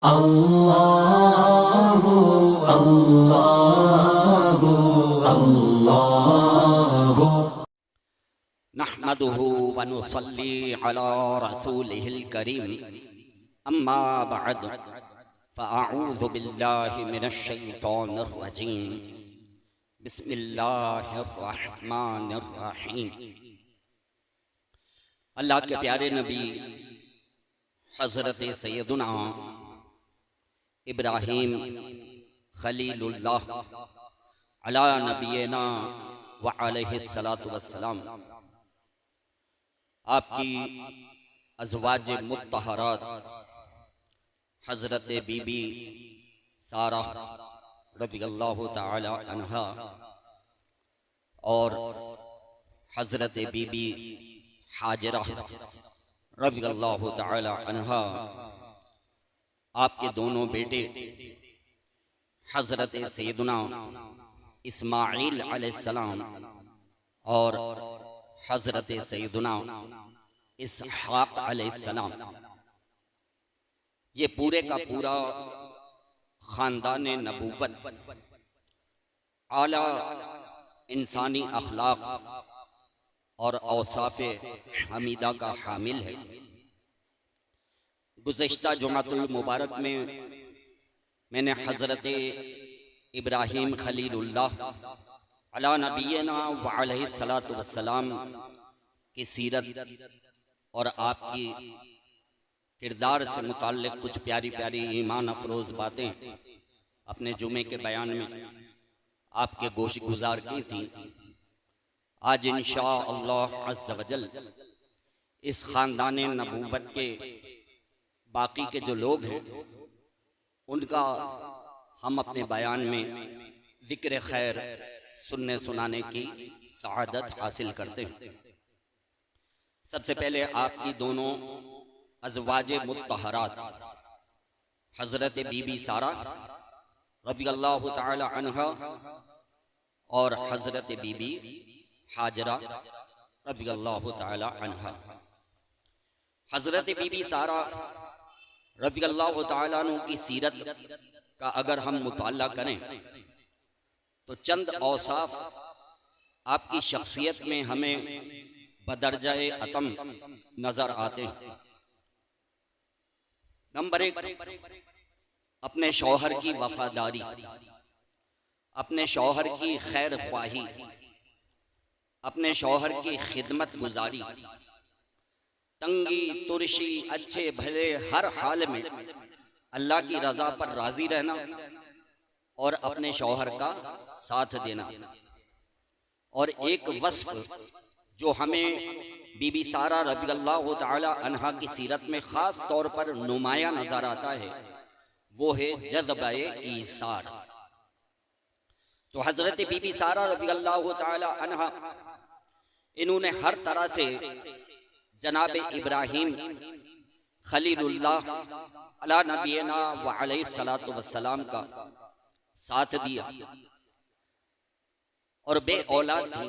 अल्लाहु अल्लाहु अल्लाहु नहमदुहु व नुसल्ली अला रसूलिहिल करीम अम्मा बअद फ़अऊज़ु बिल्लाहि मिनश शैतानिर रजीम बिस्मिल्लाहिर रहमानिर रहीम। अल्लाह के प्यारे नबी हज़रत सैयदुना इब्राहीम खलीलुल्लाह अला नबीना व अलैहिस्सलातु वस्सलाम आपकी अज़वाज मुत्तहरात हज़रत बीबी सारा रज़ियल्लाहु ताला अन्हा और हज़रत बीबी हाजरा रज़ियल्लाहु ताला अन्हा आपके दोनों बेटे हज़रत सैयदुना इस्माईल अलैहिस्सलाम और हज़रत सैयदुना इसहाक़ अलैहिस्सलाम, ये पूरे का पूरा ख़ानदान नबूवत आला इंसानी अखलाक और औसाफ़े हमीदा का हामिल है। गुज़श्ता जुमातुल मुबारक में मैंने हज़रत इब्राहीम खलीलुल्लाह अला नबीना व अलैहिस्सलातु वस्सलाम की सीरत और आपकी किरदार से मुताल्लिक़ कुछ प्यारी प्यारी ईमान अफरोज़ बातें अपने जुमे के बयान में आपके गोश गुजार की थी। आज इंशाअल्लाह अज़्ज़ वजल इस ख़ानदान नबूवत के बाकी के जो लोग हैं उनका हम अपने बयान में ज़िक्र खैर सुनने सुनाने की सआदत हासिल करते हैं। सबसे पहले आपकी दोनों अज़वाज मुत्तहरात हज़रत बीबी सारा रज़ियल्लाहु ताला अन्हा और हज़रत बीबी हाजरा रज़ियल्लाहु ताला अन्हा। हज़रत बीबी सारा रज़ियल्लाहु ताला अन्हा की सीरत का अगर हम मुताला करें तो चंद औसाफ आपकी शख्सियत में हमें बदरजाए अतम नजर आते हैं। नंबर एक, अपने शौहर की वफादारी, अपने शौहर की खैर ख्वाही, अपने शौहर की खिदमत गुजारी, तंगी तुरशी अच्छे भले हर हाल में अल्लाह की रजा पर राजी रहना और अपने शौहर का साथ देना। और एक वस्फ जो हमें बीबी सारा रज़ियल्लाहु ताला अन्हा की सीरत में ख़ास तौर पर नुमाया नजर आता है, वो है जज़्बे ईसार। तो हज़रत बीबी सारा रज़ियल्लाहु ताला अन्हा इन्होंने हर तरह से जनाब इब्राहीम खलीलुल्लाह अला नबीना व अलैहिस्सलातु वस्सलाम का साथ दिया और बे औलाद थी।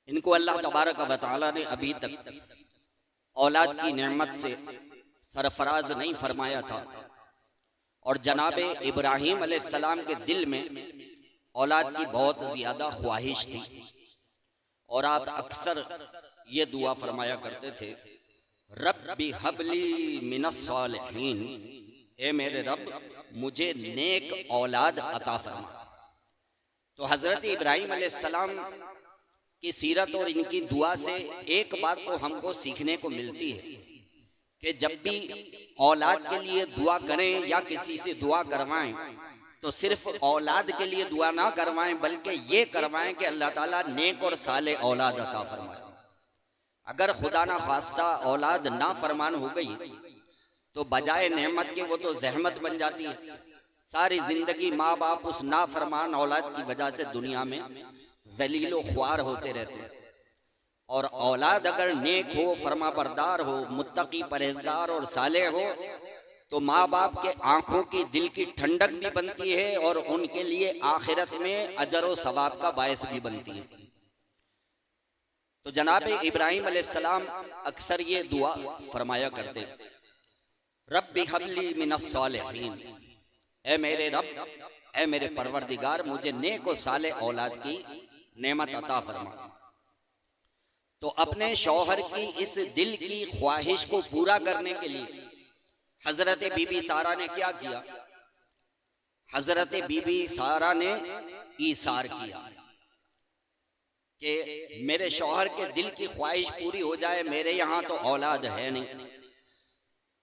इनको अल्लाह तबारक व तआला ने अभी तक औलाद की नेमत से सरफराज नहीं फरमाया था और जनाब इब्राहीम अलैहिस्सलाम के दिल में औलाद की बहुत ज़्यादा ख्वाहिश थी और आप अक्सर ये दुआ फरमाया करते थे, रब्बी हबली मिनस सालिहीन, ए मेरे रब मुझे नेक औलाद अता फरमा। तो हज़रत इब्राहीम अलैहिस्सलाम की सीरत और इनकी दुआ से एक बात तो हमको सीखने को मिलती है कि जब भी औलाद के लिए दुआ करें या किसी से दुआ करवाएं तो सिर्फ औलाद के लिए दुआ ना करवाएं बल्कि ये करवाएं कि अल्लाह ताला नेक और साले औलाद अता फरमाए। अगर खुदा ना खास्ता औलाद ना फरमान हो गई तो बजाय नेमत के वो तो जहमत बन जाती है। सारी जिंदगी माँ बाप उस नाफरमान औलाद की वजह से दुनिया में ज़लीलो ख्वार होते रहते हैं। और औलाद अगर नेक हो, फरमा बरदार हो, मुत्तकी परहेजगार और साले हो तो माँ बाप के आंखों की दिल की ठंडक भी बनती है और उनके लिए आखिरत में अजर व सवाब का बायस भी बनती है। तो जनाब इब्राहीम अलैहिस्सलाम अक्सर ये दुआ फरमाया करते रब्बी हबली मिनस सालिहीन, ए मेरे रब, ए मेरे परवरदिगार, मुझे नेक और साले औलाद की नेमत अता फरमा। तो अपने शौहर की इस दिल की ख्वाहिश को पूरा करने के लिए हजरत बीबी सारा ने क्या किया? हजरत बीबी सारा ने ईसार किया कि मेरे शौहर के दिल की ख्वाहिश पूरी हो जाए, मेरे यहाँ तो औलाद है नहीं।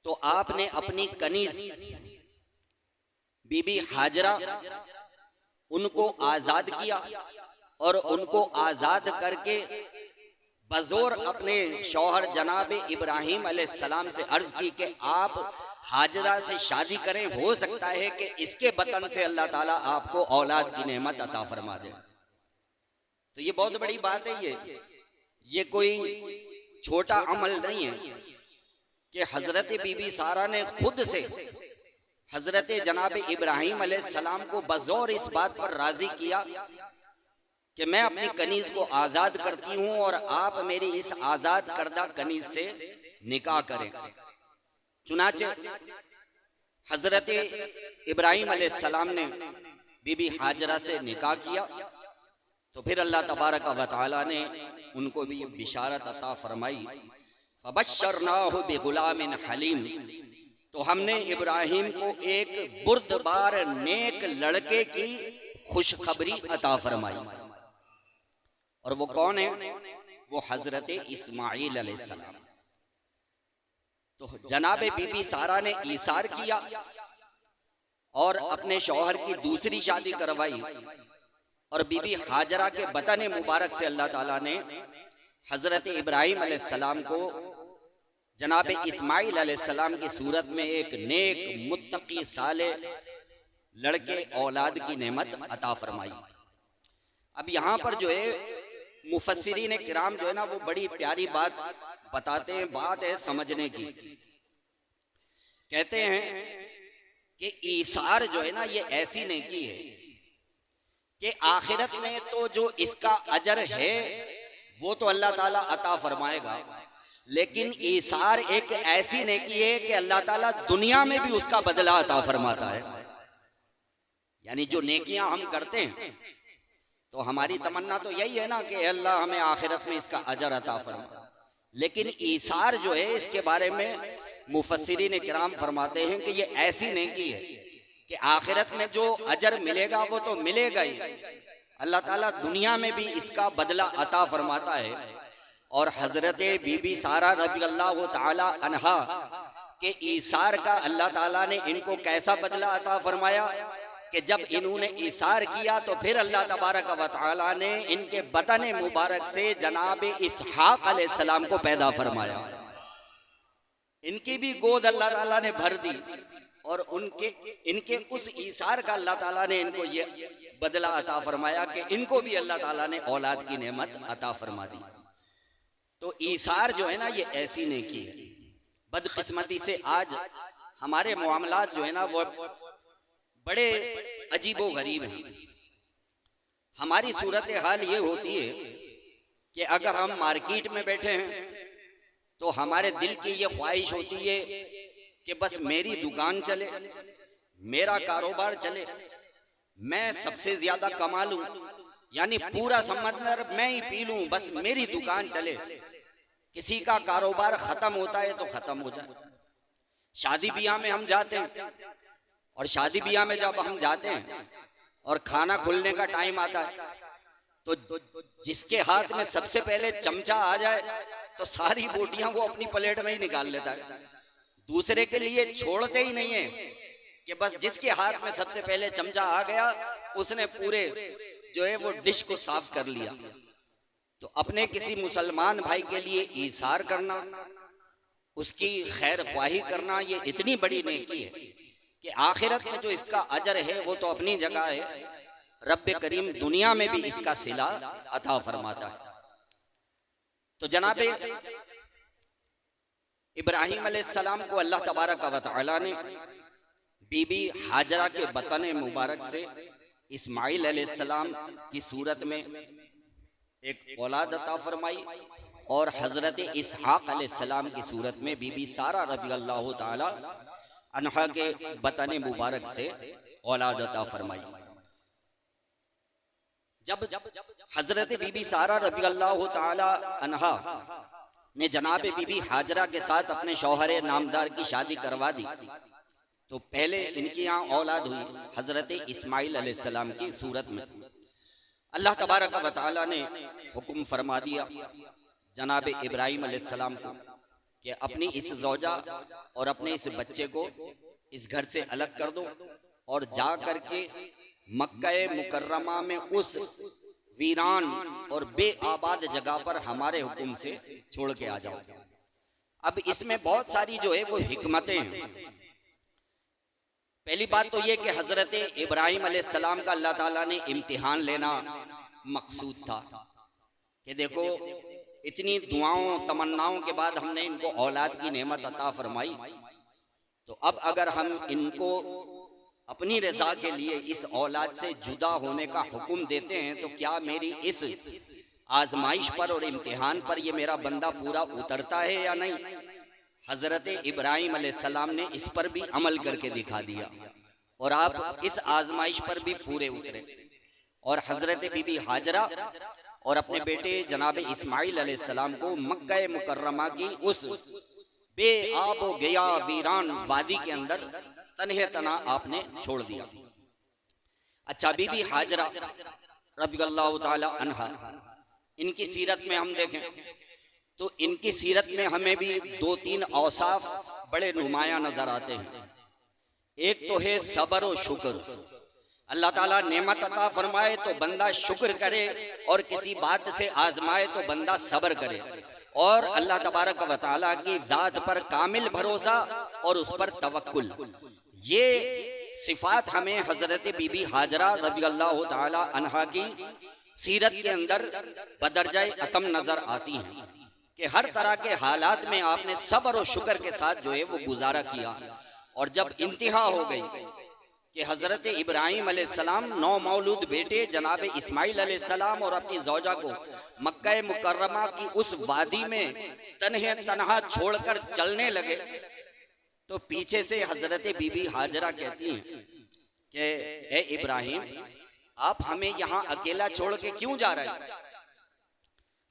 तो आपने अपनी कनीज बीबी हाजरा उनको आजाद किया और उनको आजाद करके बजोर अपने शौहर जनाब इब्राहिम अलैहिस्सलाम से अर्ज की कि आप हाजरा से शादी करें, हो सकता है कि इसके बतन से अल्लाह ताला आपको औलाद की नेमत अता फरमा दे। तो ये बहुत बड़ी बात है, ये कोई छोटा अमल नहीं है कि हजरत बीबी सारा ने खुद से हजरत जनाब इब्राहिम अलैहिस्सलाम को बजौर इस बात पर राजी किया कि मैं अपनी कनीज को आजाद करती हूं और आप मेरी इस आजाद करदा कनीज से निकाह करें। चुनाचे हजरत इब्राहिम अलैहिस्सलाम ने बीबी हाजरा से निकाह किया तो फिर अल्लाह तबारक व तआला ने उनको भी बिशारत अता फरमाई, फबश्शरनाहु बिगुलामिन हलीम। तो हमने इब्राहिम को एक बुर्दबार नेक लड़के की खुशखबरी अता फरमाई। और वो कौन है? वो हजरत इस्माइल अलैहिस्सलाम। तो जनाबे बीबी सारा ने ईसार किया और अपने शौहर की दूसरी शादी करवाई और बीबी हाजरा के बतन मुबारक से अल्लाह ताला ने हजरत इब्राहिम अलैहिस्सलाम को जनाबे इस्माइल अलैहिस्सलाम की सूरत में एक नेक मुत्तकी साले लड़के औलाद की नेमत अता फरमाई। अब यहाँ पर जो है मुफस्सिरीन किराम जो है ना वो बड़ी प्यारी बात बताते हैं, बात है समझने की। कहते हैं कि ईसार जो है ना ये ऐसी नेकी है कि आखिरत में तो जो इसका अजर है वो तो अल्लाह ताला अता फरमाएगा, लेकिन ईसार एक ऐसी नेकी है कि अल्लाह ताला दुनिया में भी उसका बदला अता फरमाता है। यानी जो नेकियां हम करते हैं तो हमारी तमन्ना तो यही है ना कि अल्लाह हमें आखिरत में इसका अजर अता फरमा, लेकिन ईसार जो है इसके बारे में मुफस्सिरीन किराम फरमाते हैं कि ये ऐसी नेकी है कि आखिरत में जो अजर मिलेगा वो तो मिलेगा ही, अल्लाह ताला दुनिया में भी इसका बदला अता फरमाता है। और हजरत बीबी सारा रज़ी अल्लाह ताला अन्हा के ईसार का अल्लाह ताला ने इनको कैसा बदला अता फरमाया कि जब इन्होंने ईसार किया तो फिर अल्लाह तबारक व तआला ने इनके बतन मुबारक से जनाब इसहाक अलैहिस्सलाम को पैदा फरमाया। इनकी भी गोद अल्लाह ताला ने भर दी और इनके उस ईसार का अल्लाह ताला ने इनको ये बदला अता फरमाया कि इनको भी अल्लाह ताला ने औलाद की नेमत अता फरमा दी। तो ईसार जो है ना ये ऐसी नेकी है। बदकिस्मती से आज हमारे मामलात जो है ना वो बड़े अजीबो गरीब हैं। हमारी सूरत हाल ये होती है कि अगर हम मार्केट में बैठे हैं तो हमारे दिल की ये ख्वाहिश होती है कि बस मेरी दुकान चले, मेरा कारोबार चले, मैं सबसे ज्यादा कमा लूं, यानी पूरा समंदर मैं ही पी लूं, बस मेरी दुकान चले। किसी का कारोबार खत्म होता है तो खत्म हो जाए। शादी ब्याह में हम जाते हैं और शादी ब्याह में जब हम जाते हैं और खाना खुलने का टाइम आता है तो जिसके हाथ में सबसे पहले चमचा आ जाए तो सारी बोटियां वो अपनी प्लेट में ही निकाल लेता है, दूसरे के लिए छोड़ते ही नहीं है कि बस जिसके हाथ में सबसे पहले चमचा आ गया उसने पूरे जो है वो डिश को साफ कर लिया। तो अपने किसी मुसलमान भाई के लिए ईसार करना, उसकी खैर ख्वाही करना, ये इतनी बड़ी नेकी है कि आखिरत में जो इसका अजर है वो तो अपनी जगह है, रब्बे करीम दुनिया में भी इसका सिला अता फरमाता है। तो जनाबे इब्राहिम अलैहिस्सलाम को अल्लाह तबारक व तआला ने बीबी हाजरा के बतन मुबारक से इस्माइल अलैहिस्सलाम की सूरत में एक औलाद अता फरमाई और हजरत इसहाक अलैहिस्सलाम की सूरत में बीबी सारा रज़ी अल्लाह ताला अनहा के बतन मुबारक से औलाद अता फरमाई। जब हजरत बीबी सारा रज़ी अल्लाह ताला अन्हा ने जनाब बीबी हाजरा के साथ अपने शौहर नामदार की शादी करवा दी, तो पहले इनकी यहाँ औलाद हुई हजरत इस्माइल अलैहिस्सलाम की सूरत में। अल्लाह तबारक व तआला ने हुक्म फरमा दिया जनाब इब्राहिम अलैहिस्सलाम को कि अपनी इस ज़ौजा और अपने इस बच्चे को इस घर से अलग कर दो और जा करके मक्का मुकर्रमा में उस वीरान और बेआबाद जगह पर हमारे हुक्म से छोड़ के आ जाओ। अब इसमें बहुत सारी जो है वो हिकमतें हैं। पहली बात तो ये कि हजरत इब्राहिम अलैहिस्सलाम का अल्लाह ताला ने इम्तिहान लेना मकसूद था कि देखो इतनी दुआओं तमन्नाओं के बाद हमने इनको औलाद की नेमत अता फरमाई, तो अब अगर हम इनको अपनी रजा के लिए इस औलाद से जुदा होने का हुक्म देते हैं तो क्या मेरी इस आजमाइश पर और इम्तिहान पर ये मेरा बंदा पूरा उतरता है या नहीं। हजरत इब्राहिम अलैहिस्सलाम ने इस पर भी अमल करके दिखा दिया और आप इस आजमाइश पर भी पूरे उतरे और हजरत बीबी हाजरा और अपने बेटे जनाब इस्माइल अलैहिस्सलाम को मक्का मुकर्रमा की उस बेआबो गया वीरान वादी के अंदर तन्हे तना आपने छोड़ दिया। अच्छा, बीबी हाजरा रज़ियल्लाहु ताला अन्हा, इनकी सीरत में हम देखें तो इनकी सीरत में हमें भी दो तीन औसाफ बड़े नुमाया नजर आते हैं। एक तो है सबर और शुक्र। अल्लाह ताला नेमत अता फरमाए तो बंदा शुक्र करे और किसी बात से आजमाए तो बंदा सबर करे, और अल्लाह तबारक व तआला की जात पर कामिल भरोसा और उस पर तवक्कुल। ये सिफात हमें हजरत बीबी हाजरा रज़ियल्लाहु ताला अन्हा की सीरत के अंदर बदरजाए अतम नजर आती हैं कि हर तरह के हालात में आपने सब्र और शुक्र के साथ जो है वो गुजारा किया। और जब इंतहा हो गई कि हजरत इब्राहिम अलैहिस्सलाम नौ मौलूद बेटे जनाब इस्माइल अलैहिस्सलाम और अपनी ज़ौजा को मक्का मुकर्रमा की उस वादी में तन्हे तन्हा छोड़कर चलने लगे, तो पीछे से हजरत बीबी हाजरा कहती हैं कि ए इब्राहिम, आप हमें यहाँ अकेला छोड़ के क्यों जा रहे हैं।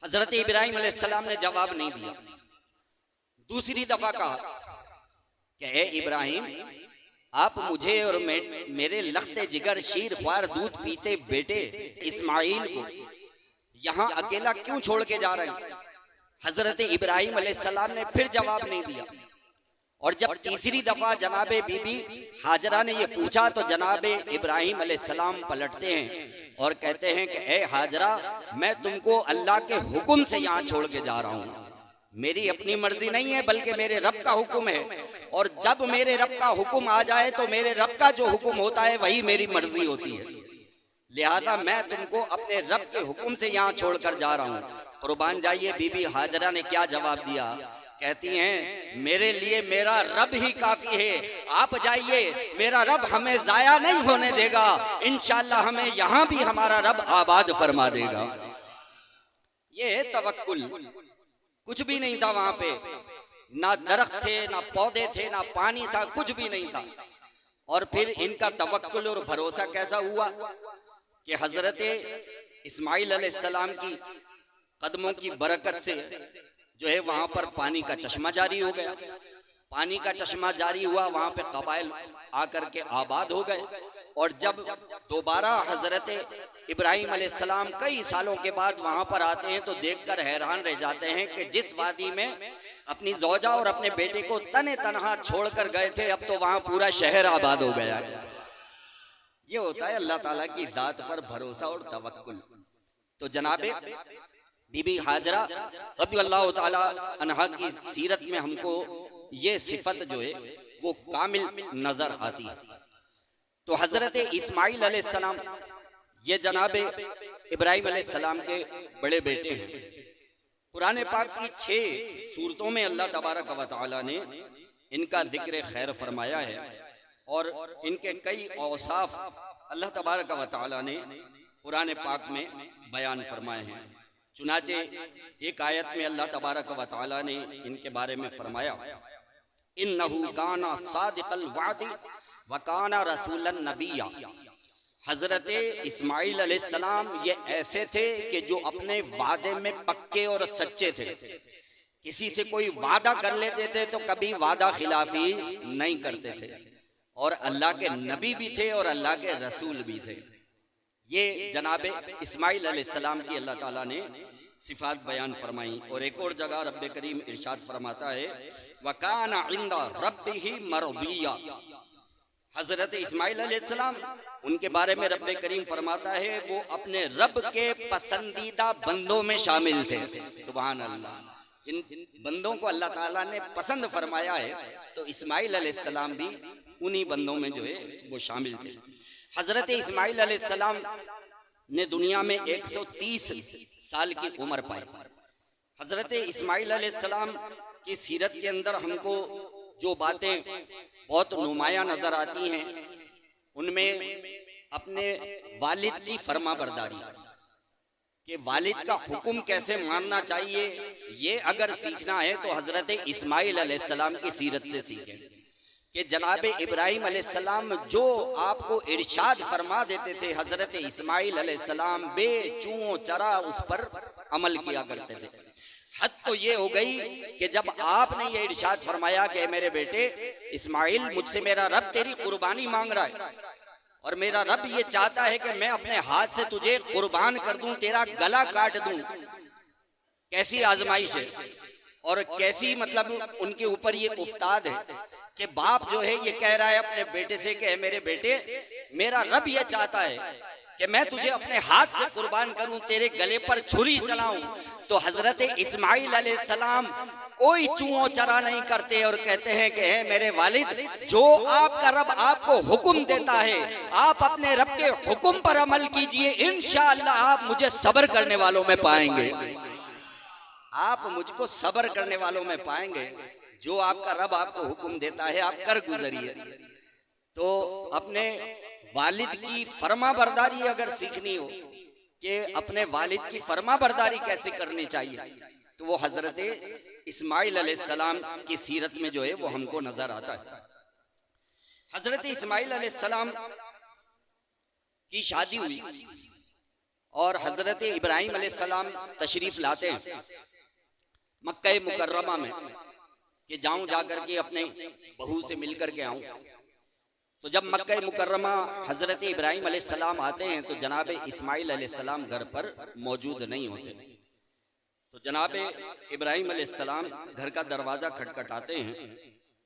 हजरत इब्राहिम अलैहिस्सलाम ने जवाब नहीं दिया। दूसरी दफा कहा कि ए इब्राहिम, आप मुझे और मेरे लख्ते जिगर शीर ख्वार दूध पीते बेटे इस्माइल को यहाँ अकेला क्यों छोड़ के जा रहे हैं। हजरत इब्राहिम अलैहिस्सलाम ने फिर जवाब नहीं दिया। और जब तीसरी दफा जनाबे बीबी हाजरा ने ये पूछा तो जनाबे इब्राहिम अलैहिस्सलाम पलटते हैं और कहते हैं कि ए हाजरा, मैं तुमको अल्लाह के हुक्म से यहाँ छोड़ के जा रहा हूँ। मेरी अपनी मर्जी नहीं है बल्कि मेरे रब का हुक्म है, और जब मेरे रब का हुक्म आ जाए तो मेरे रब का जो हुक्म होता है वही मेरी मर्जी होती है। लिहाजा मैं तुमको अपने रब के हुक्म से यहाँ छोड़कर जा रहा हूँ। कुर्बान जाइए, बीबी हाजरा ने क्या जवाब दिया। कहती हैं, मेरे लिए मेरा रब ही काफी है, आप जाइए, मेरा रब हमें जाया नहीं होने देगा, इंशाअल्लाह हमें यहाँ भी हमारा रब आबाद फरमा देगा। ये है तवक्कुल। कुछ भी नहीं था वहां पे, ना दरख्त थे, ना पौधे थे, ना पानी था, कुछ भी नहीं था। और फिर इनका तवक्कुल और भरोसा कैसा हुआ कि हजरत इस्माइल अलैहिस्सलाम की कदमों की बरकत से जो है वहां पर पानी का चश्मा जारी हो गया। पानी का चश्मा जारी हुआ, वहां पे कबाइल आकर के आबाद हो गए। और जब दोबारा हजरत इब्राहिम अलैहिस्सलाम कई सालों के बाद वहां पर आते हैं तो देखकर हैरान रह जाते हैं कि जिस वादी में अपनी ज़ौजा और अपने बेटे को तने तनहा छोड़कर गए थे, अब तो वहां पूरा शहर आबाद हो गया। ये होता है अल्लाह ताला की जात पर भरोसा और तवक्कुल। तो जनाबे बीबी हाजरा रज़ियल्लाहु ताला अन्हा की सीरत में हमको ये सिफत जो है वो कामिल नजर आती है। तो हजरत इस्माइल अलैहिस्सलाम ये जनाबे इब्राहिम अलैहिस्सलाम के बड़े बेटे हैं। कुरान पाक की 6 सूरतों में अल्लाह तबारक व तआला ने इनका जिक्र खैर फरमाया है और इनके कई औसाफ अल्लाह तबारक व तआला ने कुरान पाक में बयान फरमाए हैं। चुनाचे एक आयत में अल्लाह तबारक व तआला ने इनके बारे में फरमाया इन्नहु काना सादिकल वादी व काना रसूलन नबिया। हजरत इस्माइल अलैहिस्सलाम ये ऐसे थे कि जो अपने वादे में पक्के और सच्चे थे। किसी से कोई वादा कर लेते थे तो कभी वादा खिलाफी नहीं करते थे, और अल्लाह के नबी भी थे और अल्लाह के रसूल भी थे। ये जनाब इस्माइल अलैहिस्सलाम की अल्लाह ताला ने सिफात बयान फरमाई। और एक और जगह रब्बे करीम इरशाद फरमाता है, वकाना इंदा रब्बिही मरदिया। हजरत इस्माइल अलैहिस्सलाम, उनके बारे में रब्बे करीम फरमाता है वो अपने रब के पसंदीदा बंदों में शामिल थे। सुभान अल्लाह, जिन बंदों को अल्लाह ताला ने पसंद फरमाया है तो इस्माइल अलैहिस्सलाम भी उन्हीं बंदों में जो है वो शामिल थे। हजरत इस्माइल अलैहिस्सलाम ने दुनिया में 130 साल की उम्र पाई। हजरत इस्माइल अलैहिस्सलाम की सीरत के अंदर हमको जो बातें बहुत नुमाया नजर आती हैं, उनमें अपने वालिद की फर्मा बरदारी, कि वालिद का हुक्म कैसे मानना चाहिए, ये अगर सीखना है तो हजरत इस्माइल अलैहिस्सलाम की सीरत से सीखें। कि जनाब इब्राहिम अलैहिस्सलाम जो आपको इरशाद फरमा देते थे, हजरत इस्माइल अलैहिस्सलाम बेचूओ चरा उस पर अमल किया करते थे। हद तो ये हो गई कि जब आपने ये इरशाद फरमाया कि मेरे बेटे इस्माइल, मुझसे मेरा रब तेरी कुर्बानी मांग रहा है और मेरा रब ये चाहता है कि मैं अपने हाथ से तुझे कुर्बान कर दूं, तेरा गला काट दूं। कैसी आजमाइश है और कैसी मतलब उनके ऊपर ये उस्ताद है कि बाप जो है ये कह रहा है अपने बेटे से कि मेरे बेटे, मेरा रब ये चाहता है कि मैं तुझे अपने हाथ से कुर्बान करूं, तेरे गले पर छुरी चलाऊं। तो हजरत इस्माइल अलैहिस्सलाम कोई चूहो चरा नहीं करते और कहते हैं कि है मेरे वालिद, जो आपका रब आपको हुक्म देता है आप अपने रब के हुक्म पर अमल कीजिए, इंशाअल्लाह आप मुझे सब्र करने वालों में पाएंगे। आप मुझको सब्र करने वालों में पाएंगे। जो आपका रब आपको हुक्म देता है आप कर गुजरिए। तो अपने वालिद की फर्मा बरदारी अगर सीखनी हो कि अपने वालिद की फर्मा बरदारी कैसे करनी चाहिए, तो वो हजरत इस्माइल अलैहिस्सलाम की सीरत में जो है वो हमको नजर आता है। हजरत इस्माइल अलैहिस्सलाम की शादी हुई और हजरत इब्राहिम अलैहिस्सलाम तशरीफ लाते हैं मक्का मुकर्रमा में कि जाऊं जाकर के अपने बहू से मिलकर के आऊं। तो जब मक्का मुकर्रमा हजरत इब्राहिम अलैहिस्सलाम आते हैं तो जनाब इस्माइल अलैहिस्सलाम घर पर मौजूद नहीं होते। तो जनाब इब्राहिम अलैहिस्सलाम घर का दरवाजा खटखटाते हैं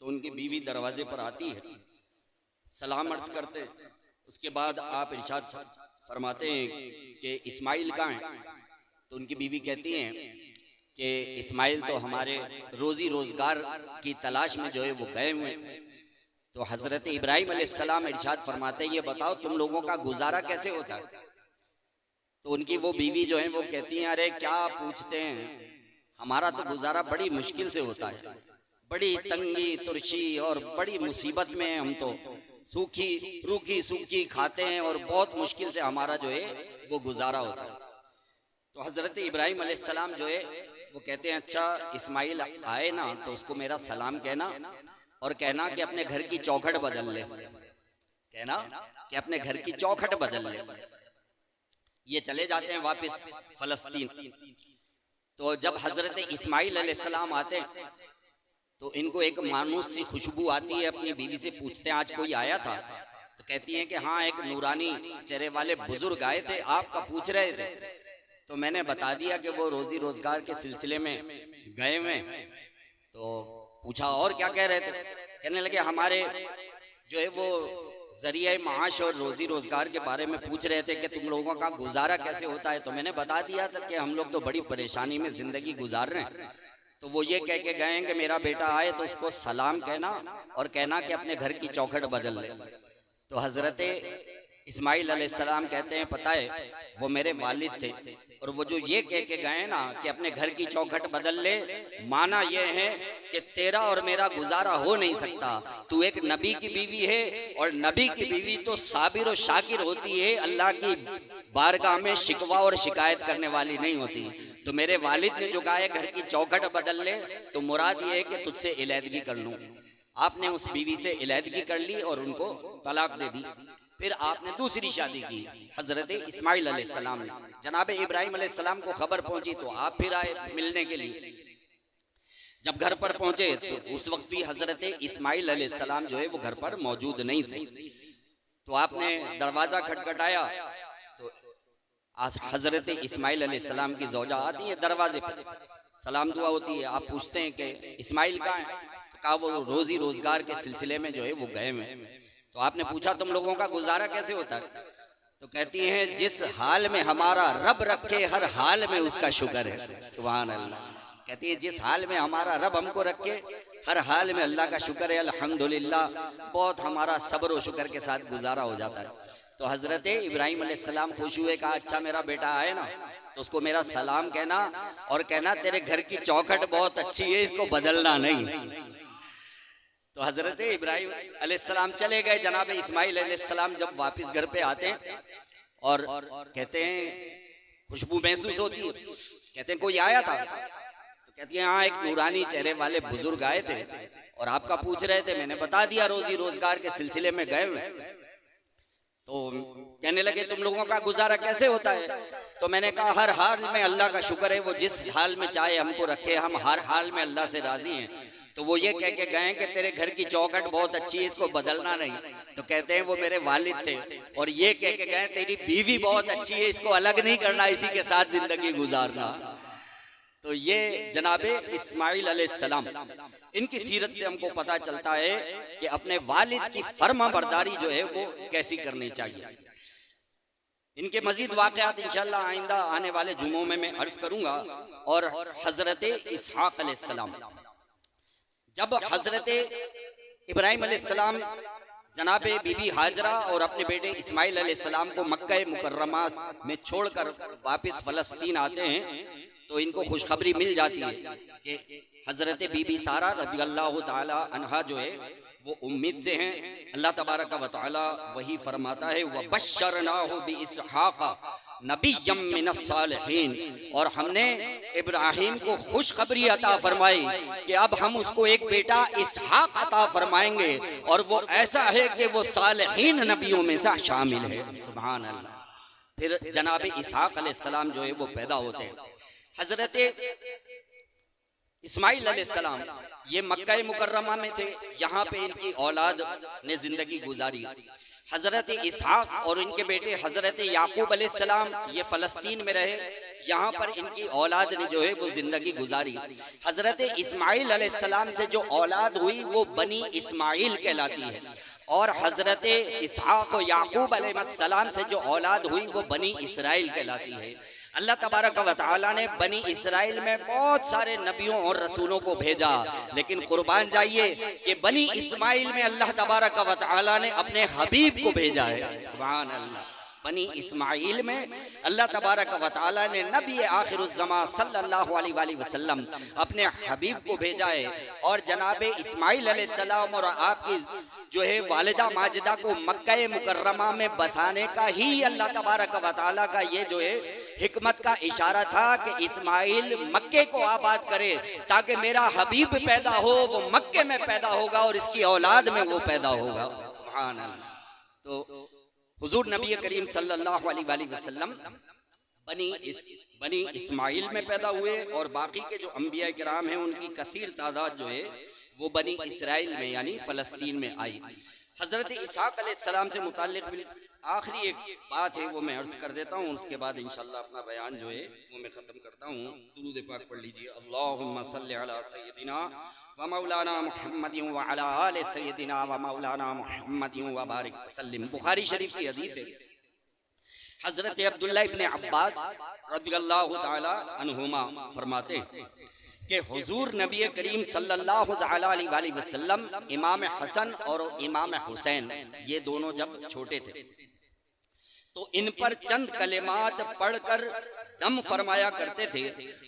तो उनकी बीवी दरवाजे पर आती है, सलाम अर्ज करते। उसके बाद आप इरशाद फरमाते हैं कि इस्माइल कहाँ हैं? तो उनकी बीवी कहती हैं कि इस्माइल तो हमारे रोजी रोजगार की तलाश में जो है वो गए हुए। तो हजरत इब्राहिम अलैहिस्सलाम इरशाद फरमाते हैं, ये बताओ तुम लोगों का गुजारा कैसे होता है? तो उनकी वो बीवी जो है वो कहती हैं, अरे क्या पूछते हैं, हमारा तो गुजारा बड़ी मुश्किल से होता है, बड़ी तंगी तुरशी और बड़ी मुसीबत में हम तो सूखी रूखी सूखी खाते हैं और बहुत मुश्किल से हमारा जो है वो गुजारा होता है। तो हजरत इब्राहिम अलैहिस्सलाम जो है वो कहते हैं, अच्छा इस्माइल आए ना तो उसको मेरा सलाम कहना और कहना कि अपने घर की चौखट बदल ले, कहना कि अपने घर की चौखट बदल ले। ये चले जाते हैं वापस फलस्तीन। तो जब हजरत इस्माइल अलैहिस्सलाम आते हैं तो इनको एक मानूस सी खुशबू आती है। अपनी बीवी से पूछते हैं, आज कोई आया था? तो कहती हैं कि हाँ, एक नूरानी चेहरे वाले बुजुर्ग आए थे, आपका पूछ रहे थे। तो मैंने बता दिया कि वो रोजी रोजगार के सिलसिले में गए हुए। तो पूछा और क्या कह रहे थे? कहने लगे हमारे जो है वो जरिए माश और रोजी रोजगार के बारे में पूछ रहे थे कि तुम लोगों का गुजारा कैसे होता है। तो मैंने बता दिया था कि हम लोग तो बड़ी परेशानी में जिंदगी गुजार रहे हैं। तो वो ये कह के गए कि मेरा बेटा आए तो उसको सलाम कहना और कहना कि अपने घर की चौखट बदल ले। तो हजरत इस्माइल अलैहिस्सलाम कहते हैं, पता है वो मेरे वालिद थे और वो जो ये कह के गए ना कि अपने घर की चौखट बदल ले, माना ये है कि तेरा और मेरा गुजारा हो नहीं सकता। तू एक नबी की बीवी है और नबी की बीवी तो साबिर और शाकिर होती है, अल्लाह की बारगाह में शिकवा और शिकायत करने वाली नहीं होती। तो मेरे वालिद ने जो कहा है घर की चौखट बदल ले, तो मुराद ये है कि तुझसे इलैदगी कर लूं। आपने उस बीवी से इलादगी कर ली और उनको तलाक दे दी। फिर आपने दूसरी शादी की हजरत इस्माइल अलैहिस्सलाम ने। जनाब इब्राहिम अलैहिस्सलाम को खबर पहुंची तो आप फिर आए मिलने के लिए। जब घर पर पहुंचे तो उस वक्त भी हजरत इस्माइल अलैहिस्सलाम जो है वो घर पर मौजूद नहीं थे। तो आपने दरवाजा खटखटाया तो हजरत इस्माइल अलैहिस्सलाम की ज़ौजा आती है दरवाजे पर, सलाम दुआ होती है। आप पूछते हैं कि इस्माइल कहाँ है? तो कहा वो रोजी रोजगार के सिलसिले में जो है वो गए हैं। तो आपने पूछा तुम लोगों का गुजारा कैसे होता है? तो कहती हैं जिस हाल में हमारा रब रखे हर हाल में उसका शुक्र है। सुभान अल्लाह। कहती है जिस हाल में हमारा रब हमको रखे हर हाल में अल्लाह का शुक्र है, अल्हम्दुलिल्लाह, बहुत हमारा सब्र और शुक्र के साथ गुजारा हो जाता है। तो हजरत इब्राहिम अलैहिस्सलाम खुश हुए, कहा अच्छा मेरा बेटा आए ना तो उसको मेरा सलाम कहना और कहना तेरे घर की चौखट बहुत अच्छी है, इसको बदलना नहीं। तो हजरत इब्राहिम अलैहिस्सलाम चले गए। जनाब इस्माइल अलैहिस्सलाम जब वापस घर पे आते हैं और कहते हैं खुशबू महसूस होती है, कहते हैं कोई आया था? तो कहती है हाँ एक नूरानी चेहरे वाले बुजुर्ग आए थे और आपका पूछ रहे थे, मैंने बता दिया रोजी रोजगार के सिलसिले में गए हुए। तो कहने लगे तुम लोगों का गुजारा कैसे होता है? तो मैंने कहा हर हाल में अल्लाह का शुक्र है, वो जिस हाल में चाहे हमको रखे, हम हर हाल में अल्लाह से राजी हैं। तो वो ये कह के गए कि तेरे घर की चौखट बहुत अच्छी है, इसको बदलना नहीं। तो कहते हैं वो मेरे वालिद थे और ये कह के गए तेरी बीवी बहुत अच्छी है, इसको अलग नहीं करना, इसी के साथ जिंदगी गुजारना। तो ये जनाबे इस्माइल अलैहिस्सलाम, इनकी सीरत से हमको पता चलता है कि अपने वालिद की फर्मा बरदारी जो है वो कैसी करनी चाहिए। इनके मजीद वाक़यात इंशाअल्लाह आइंदा आने वाले जुमों में मैं अर्ज करूंगा। और हजरत इसहाक अलैहिस्सलाम, जब हजरत इब्राहिम अलैहिस्सलाम जनाबे बीबी हाजरा और अपने बेटे इस्माइल अलैहिस्सलाम को मक्का मुकर्रमा में छोड़कर वापस फलस्तीन आते हैं तो इनको खुशखबरी मिल जाती है कि हजरत बीबी सारा रज़ी अल्लाह ताला अन्हा जो है वो उम्मीद से हैं। अल्लाह तबारक व तआला वही फरमाता है व बश्शरनाहु बिइस्हाक़ नबिय्यम मिनस सालिहीन, और हमने इब्राहिम को खुशखबरी अता फरमाई कि अब हम उसको एक बेटा इसहाक अता फरमाएंगे और वो ऐसा है कि वो सालिहीन नबियों में से शामिल है। सुभान अल्लाह। फिर जनाब इसहाक अलैहिस्सलाम जो है वो पैदा होते हैं। हजरत इस्माइल अलैहिस्सलाम ये मक्का मुकर्रमा में थे, यहाँ पे इनकी औलाद ने जिंदगी गुजारी। हजरत इसहाक और इनके बेटे हजरत याकूब अलैहिस्सलाम ये फलस्तीन में रहे, यहाँ पर इनकी औलाद ने जो है वो जिंदगी गुजारी। हजरत इस्माइल अलैहिस्सलाम से जो औलाद हुई वो बनी इस्माइल कहलाती है, और हजरत इसहाक और याकूब अलैहिस्सलाम से जो औलाद हुई वो बनी इसराइल कहलाती है। अल्लाह तबारक व तआला ने बनी इसराइल में बहुत सारे नबियों और रसूलों को भेजा, लेकिन कुर्बान जाइए कि बनी इस्माइल में अल्लाह तबारक व तआला ने अपने हबीब को भेजा है। सुभान अल्लाह। बनी इस्माइल में अल्लाह तबारक व तआला ने नबी आखिरुज़्ज़मा सल्लल्लाहु अलैहि वसल्लम अपने हबीब को भेजा है, और जनाबे इस्माइल अलैहिस्सलाम और आपकी जो है वालिदा माजिदा को मक्का मुकर्रमा में बसाने का ही अल्लाह तबारक व तआला का ये जो है हिकमत का इशारा था कि इस्माइल मक्के को आबाद करे ताकि मेरा हबीब पैदा हो, वो मक्के में पैदा होगा और इसकी औलाद में वो पैदा होगा। सुभान अल्लाह। तो हुजूर नबी करीम सल्लल्लाहु अलैहि वसल्लम बनी इस्माइल में पैदा हुए, और बाकी के जो अंबिया किराम हैं उनकी कसीर तादाद जो है वो बनी इसराइल में यानी फलस्तीन में आई। हजरत इसहाक अलैहिस्सलाम से मुताल्लिक आखिरी एक बात है वो मैं अर्ज कर देता हूँ, उसके बाद इंशाअल्लाह अपना बयान जो है वो मैं ख़त्म करता हूँ। दुरूद पाक पढ़ लीजिए। अल्लाहुम्मा सल्लि अला सय्यदिना व मौलाना मुहम्मदिन व अला आलि सय्यदिना व मौलाना मुहम्मदिन व बारिक वसल्लिम। बुखारी शरीफ की हदीस है। हजरत अब्दुल्लाह इब्न अब्बास रज़ियल्लाहु ताला अन्हुमा फरमाते हैं कि हुजूर नबी करीम सल्लल्लाहु अलैहि वसल्लम इमाम हसन और इमाम हुसैन ये दोनों जब छोटे थे तो इन पर चंद कलिमात पढ़कर दम फरमाया करते थे,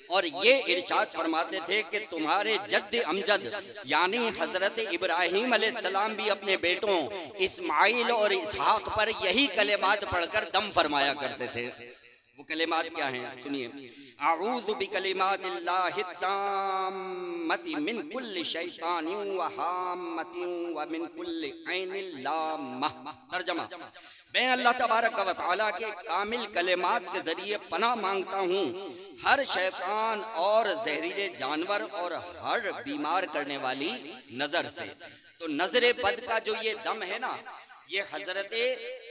और ये इरशाद फरमाते थे कि तुम्हारे जद्द अमजद यानी हजरत इब्राहिम अलैहिस्सलाम भी अपने बेटों इस्माइल और इसहाक पर यही कलिमात पढ़कर दम फरमाया करते थे। वो कलिमात क्या हैं सुनिए। आऊज़ु बिकलिमातिल्लाहि ताम्मति मिन कुल्लि शैतानिन व हाम्मतिन व मिन कुल्लि ऐनिन लाम्मा। तर्जमा, मैं अल्लाह तबारक व तआला के कामिल कलिमात के जरिए पनाह मांगता हूँ हर शैतान और जहरीले जानवर और हर बीमार करने वाली नजर से। तो नजर बद का जो ये दम है ना, ये हजरत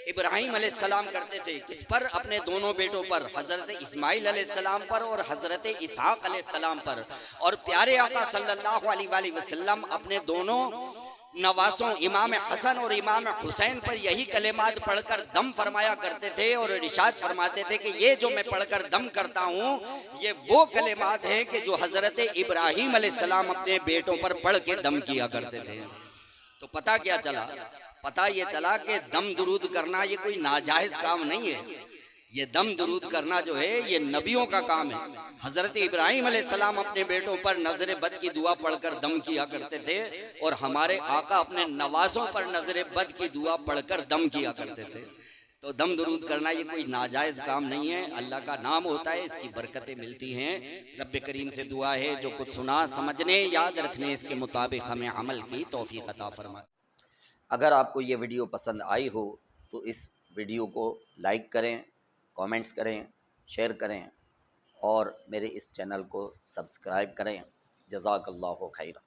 इब्राहिम अलैहिस्सलाम करते थे। किस पर? अपने दोनों बेटों पर, हजरत इस्माइल अलैहिस्सलाम पर और हजरत इसहाक अलैहिस्सलाम पर। और प्यारे आका सल्लल्लाहु अलैहि वसल्लम अपने दोनों नवासों इमाम हसन और इमाम हुसैन पर यही कलेमात पढ़कर दम फरमाया करते थे और इरशाद फरमाते थे कि ये जो मैं पढ़कर दम करता हूँ ये वो कलेमात हैं कि जो हजरत इब्राहिम अलैहिस्सलाम अपने बेटों पर पढ़ के दम किया करते थे। तो पता क्या चला? पता ये चला कि दम दुरूद करना ये कोई नाजायज काम नहीं है। ये दम दुरूद करना जो है ये नबियों का काम है। हजरत इब्राहिम अलैहिस्सलाम अपने बेटों पर नजर बद की दुआ पढ़कर दम किया करते थे और हमारे आका अपने नवाजों पर नजर बद की दुआ पढ़कर दम किया करते थे। तो दम दुरूद करना ये कोई नाजायज काम नहीं है, अल्लाह का नाम होता है, इसकी बरकतें मिलती हैं। रब्बे करीम से दुआ है जो कुछ सुना समझने याद रखने इसके मुताबिक हमें अमल की तौफीक अता फरमाए। अगर आपको ये वीडियो पसंद आई हो तो इस वीडियो को लाइक करें, कमेंट्स करें, शेयर करें और मेरे इस चैनल को सब्सक्राइब करें। जज़ाकल्लाहु खैर।